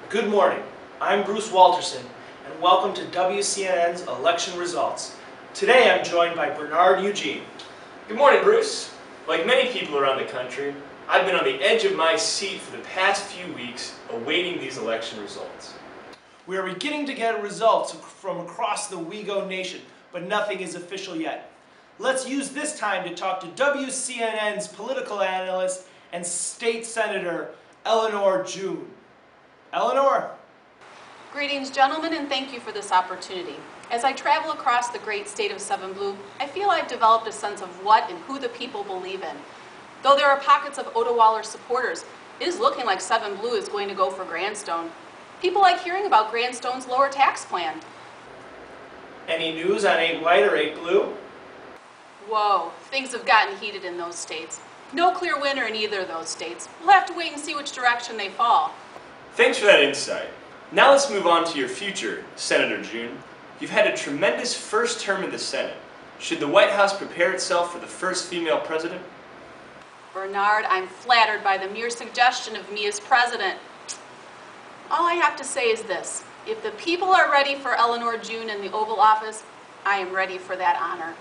Good morning. I'm Bruce Walterson, and welcome to WCNN's election results. Today I'm joined by Bernard Eugene. Good morning, Bruce. Like many people around the country, I've been on the edge of my seat for the past few weeks awaiting these election results. We are beginning to get results from across the WeGo nation, but nothing is official yet. Let's use this time to talk to WCNN's political analyst and state senator, Eleanor June. Eleanor? Greetings, gentlemen, and thank you for this opportunity. As I travel across the great state of Seven Blue, I feel I've developed a sense of what and who the people believe in. Though there are pockets of Odawaller supporters, it is looking like Seven Blue is going to go for Grandstone. People like hearing about Grandstone's lower tax plan. Any news on 8 white or 8 blue? Whoa, things have gotten heated in those states. No clear winner in either of those states. We'll have to wait and see which direction they fall. Thanks for that insight. Now let's move on to your future, Senator June. You've had a tremendous first term in the Senate. Should the White House prepare itself for the first female president? Bernard, I'm flattered by the mere suggestion of me as president. All I have to say is this. If the people are ready for Eleanor June in the Oval Office, I am ready for that honor.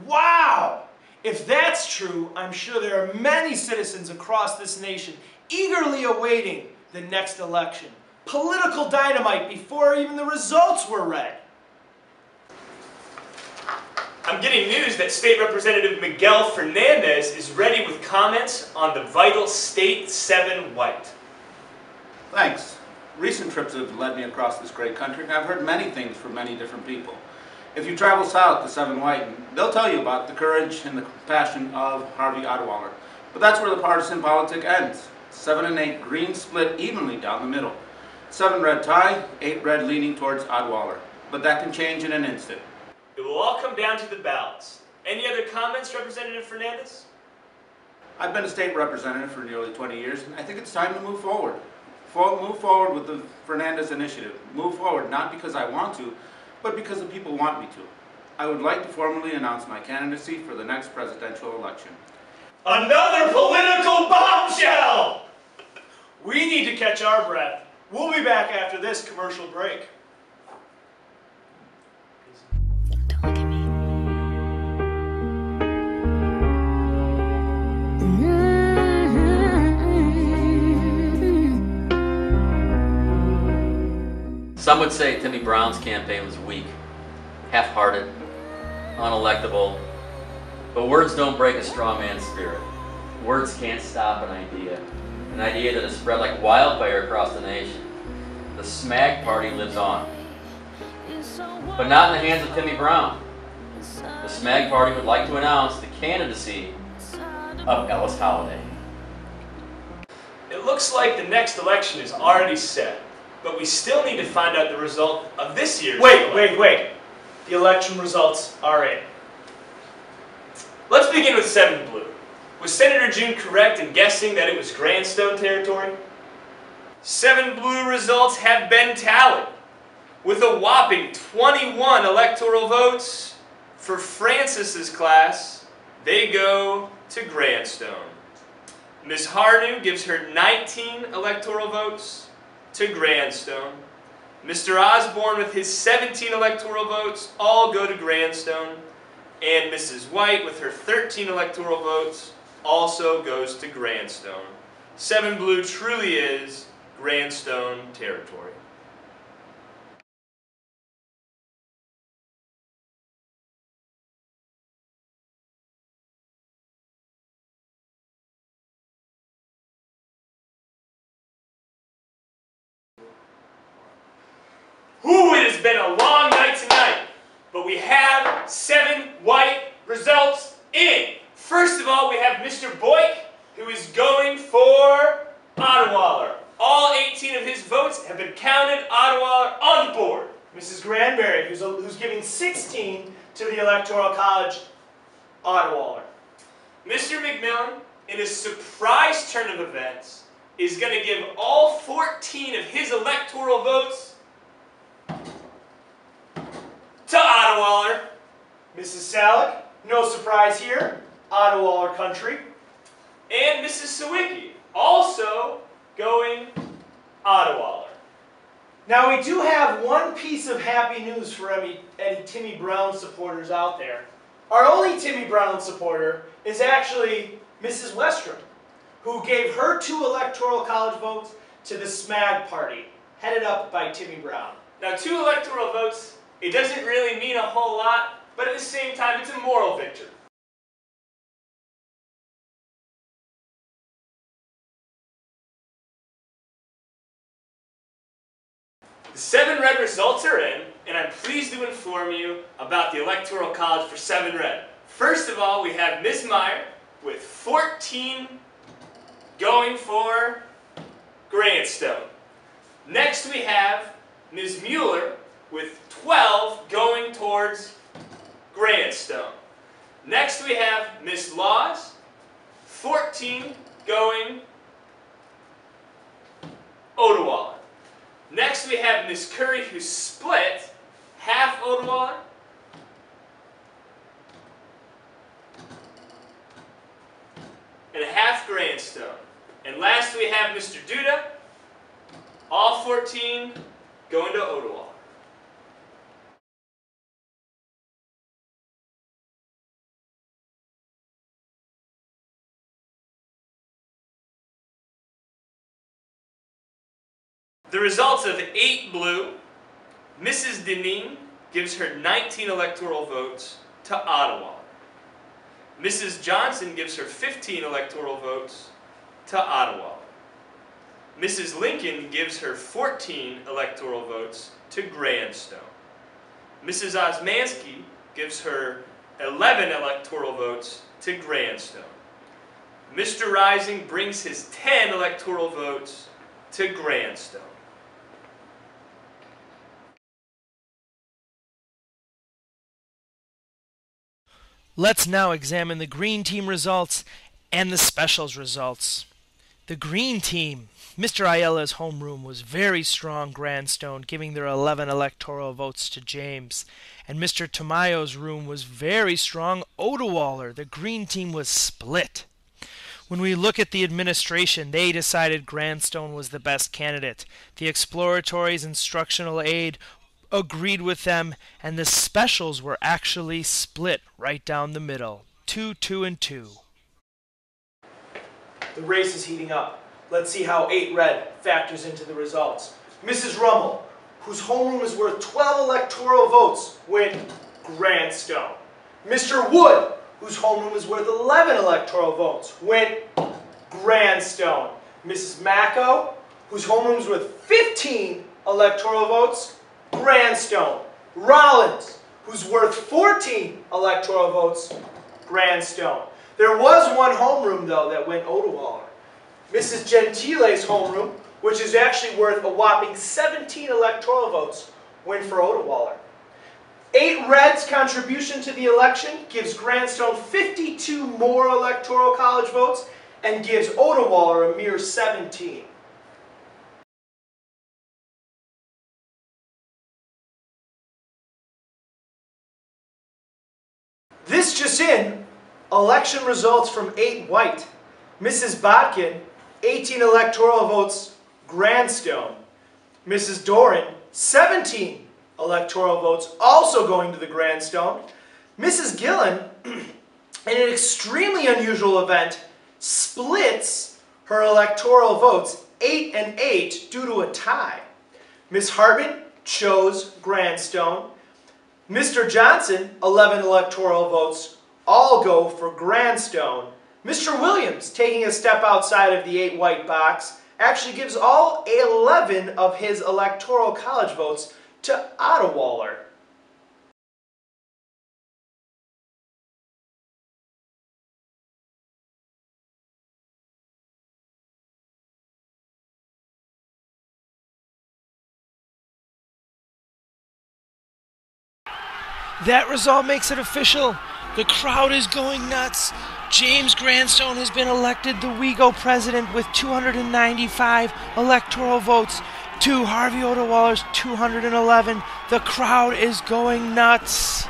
Wow! If that's true, I'm sure there are many citizens across this nation eagerly awaiting the next election. Political dynamite before even the results were read. I'm getting news that State Representative Miguel Fernandez is ready with comments on the vital State 7 white. Thanks. Recent trips have led me across this great country, and I've heard many things from many different people. If you travel south to 7 white, they'll tell you about the courage and the compassion of Harvey Odawaller. But that's where the partisan politic ends. 7 and 8 green split evenly down the middle. 7 red tie, 8 red leaning towards Odawaller. But that can change in an instant. It will all come down to the ballots. Any other comments, Representative Fernandez? I've been a state representative for nearly 20 years, and I think it's time to move forward. Move forward with the Fernandez initiative. Move forward not because I want to, but because the people want me to. I would like to formally announce my candidacy for the next presidential election. Another political bombshell! We need to catch our breath. We'll be back after this commercial break. Don't look at me. Some would say Timmy Brown's campaign was weak, half-hearted, unelectable. But words don't break a strong man's spirit. Words can't stop an idea that has spread like wildfire across the nation. The SMAG party lives on. But not in the hands of Timmy Brown. The SMAG party would like to announce the candidacy of Ellis Holliday. It looks like the next election is already set, but we still need to find out the result of this year's election. Wait. The election results are in. Let's begin with 7 blue. Was Senator June correct in guessing that it was Grandstone territory? 7 blue results have been tallied. With a whopping 21 electoral votes for Francis's class, they go to Grandstone. Ms. Hardew gives her 19 electoral votes to Grandstone. Mr. Osborne with his 17 electoral votes all go to Grandstone. And Mrs. White with her 13 electoral votes also goes to Grandstone. 7 blue truly is Grandstone territory. Ooh, it has been a long night tonight, but we have 7 white results in. First of all, we have Mr. Boyk, who is going for Odawaller. All 18 of his votes have been counted. Odawaller on the board. Mrs. Granberry, who's giving 16 to the Electoral College, Odawaller. Mr. McMillan, in a surprise turn of events, is going to give all 14 of his electoral votes to Odawaller. Mrs. Salek, no surprise here, Odawaller country. And Mrs. Sawicki, also going Odawaller. Now we do have one piece of happy news for any Timmy Brown supporters out there. Our only Timmy Brown supporter is actually Mrs. Westrom, who gave her 2 electoral college votes to the SMAG party, headed up by Timmy Brown. Now, 2 electoral votes, it doesn't really mean a whole lot, but at the same time, it's a moral victory. The 7 red results are in, and I'm pleased to inform you about the Electoral College for 7 red. First of all, we have Ms. Meyer with 14 going for Grandstone. Next we have Ms. Mueller with 12 going towards Grandstone. Next we have Ms. Laws, 14 going Odawaller. Next we have Ms. Curry, who split half Odawaller and half Grandstone. And last we have Mr. Duda, all 14 going to Odawaller. The results of 8 blue, Mrs. Deneen gives her 19 electoral votes to Odawaller. Mrs. Johnson gives her 15 electoral votes to Odawaller. Mrs. Lincoln gives her 14 electoral votes to Grandstone. Mrs. Osmansky gives her 11 electoral votes to Grandstone. Mr. Rising brings his 10 electoral votes to Grandstone. Let's now examine the green team results and the specials results. The green team, Mr. Ayala's homeroom was very strong Grandstone, giving their 11 electoral votes to James. And Mr. Tamayo's room was very strong Odawaller. The green team was split. When we look at the administration, they decided Grandstone was the best candidate. The exploratory's instructional aid agreed with them, and the specials were actually split right down the middle. 2, 2, and 2. The race is heating up. Let's see how 8 red factors into the results. Mrs. Rummel, whose homeroom is worth 12 electoral votes, went Grandstone. Mr. Wood, whose homeroom is worth 11 electoral votes, went Grandstone. Mrs. Macco, whose homeroom is worth 15 electoral votes, Grandstone. Rollins, who's worth 14 electoral votes, Grandstone. There was one homeroom, though, that went Odawaller. Mrs. Gentile's homeroom, which is actually worth a whopping 17 electoral votes, went for Odawaller. 8 Red's contribution to the election gives Grandstone 52 more electoral college votes and gives Odawaller a mere 17. This just in, election results from 8 white. Mrs. Botkin, 18 electoral votes, Grandstone. Mrs. Doran, 17 electoral votes, also going to the Grandstone. Mrs. Gillen, in an extremely unusual event, splits her electoral votes 8 and 8 due to a tie. Ms. Harbin chose Grandstone. Mr. Johnson, 11 electoral votes, all go for Grandstone. Mr. Williams, taking a step outside of the 8 white box, actually gives all 11 of his electoral college votes to Odawaller. That result makes it official. The crowd is going nuts. James Grandstone has been elected the WeGo president with 295 electoral votes to Harvey Odawaller's 211. The crowd is going nuts.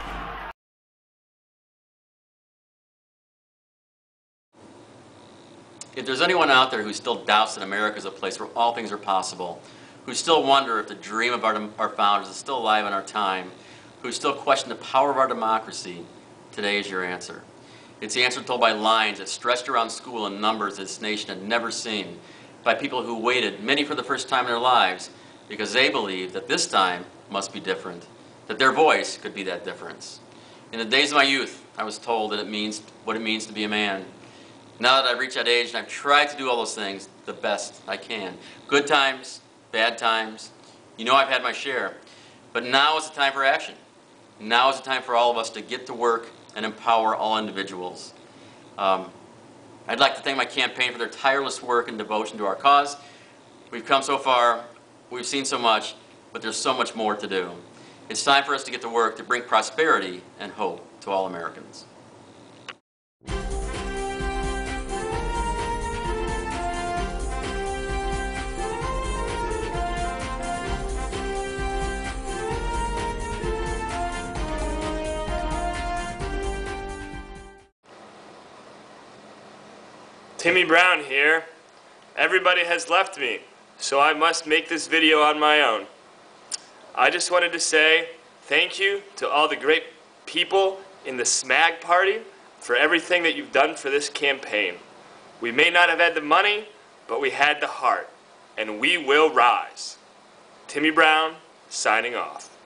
If there's anyone out there who still doubts that America is a place where all things are possible, who still wonder if the dream of our founders is still alive in our time, who still question the power of our democracy, today is your answer. It's the answer told by lines that stretched around school in numbers this nation had never seen, by people who waited, many for the first time in their lives, because they believed that this time must be different, that their voice could be that difference. In the days of my youth, I was told that it means what it means to be a man. Now that I've reached that age and I've tried to do all those things the best I can. Good times, bad times, you know I've had my share. But now is the time for action. Now is the time for all of us to get to work and empower all individuals. I'd like to thank my campaign for their tireless work and devotion to our cause. We've come so far, we've seen so much, but there's so much more to do. It's time for us to get to work to bring prosperity and hope to all Americans. Timmy Brown here. Everybody has left me, so I must make this video on my own. I just wanted to say thank you to all the great people in the SMAG party for everything that you've done for this campaign. We may not have had the money, but we had the heart, and we will rise. Timmy Brown, signing off.